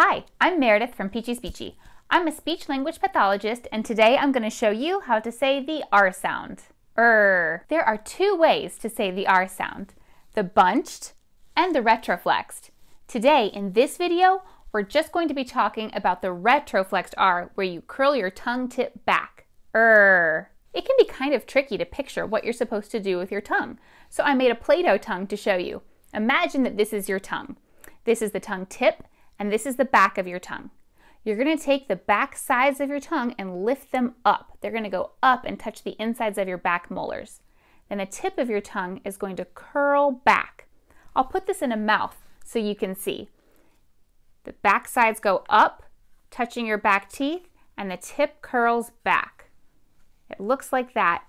Hi, I'm Meredith from Peachie Speechie. I'm a speech-language pathologist, and today I'm going to show you how to say the R sound. There are two ways to say the R sound, the bunched and the retroflexed. Today, in this video, we're just going to be talking about the retroflexed R, where you curl your tongue tip back. It can be kind of tricky to picture what you're supposed to do with your tongue, so I made a Play-Doh tongue to show you. Imagine that this is your tongue. This is the tongue tip, and this is the back of your tongue. You're going to take the back sides of your tongue and lift them up. They're going to go up and touch the insides of your back molars. Then the tip of your tongue is going to curl back. I'll put this in a mouth so you can see. The back sides go up, touching your back teeth, and the tip curls back. It looks like that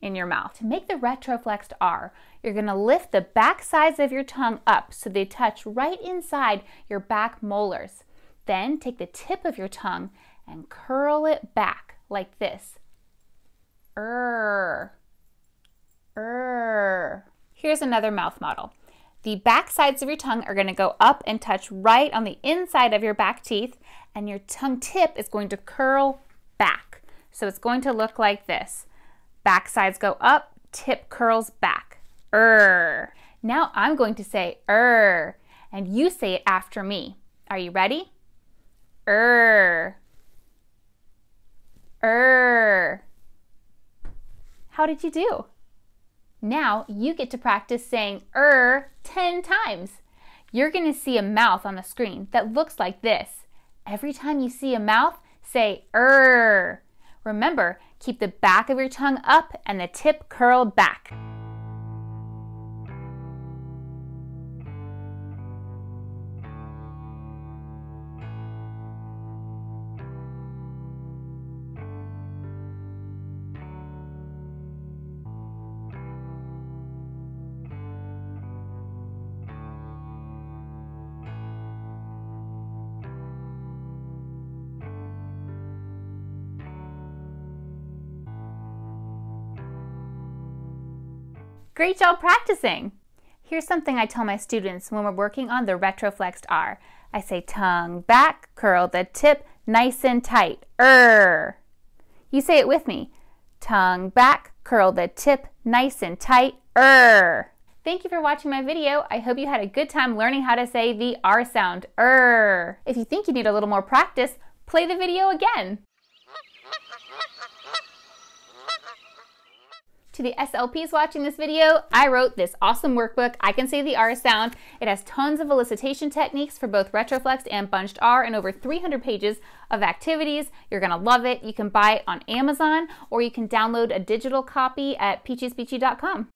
in your mouth. To make the retroflexed R, you're going to lift the back sides of your tongue up so they touch right inside your back molars. Then take the tip of your tongue and curl it back like this. Here's another mouth model. The back sides of your tongue are going to go up and touch right on the inside of your back teeth, and your tongue tip is going to curl back. So it's going to look like this. Back sides go up, tip curls back. Now I'm going to say and you say it after me. Are you ready? How did you do? Now you get to practice saying 10 times. You're going to see a mouth on the screen that looks like this. Every time you see a mouth, say Remember, keep the back of your tongue up and the tip curled back. Great job practicing! Here's something I tell my students when we're working on the retroflexed R. I say tongue back, curl the tip nice and tight. You say it with me. Tongue back, curl the tip nice and tight. Thank you for watching my video. I hope you had a good time learning how to say the R sound. If you think you need a little more practice, play the video again. To the SLPs watching this video, I wrote this awesome workbook, I Can Say the R Sound. It has tons of elicitation techniques for both retroflexed and bunched R and over 300 pages of activities. You're gonna love it. You can buy it on Amazon or you can download a digital copy at peachiespeechie.com.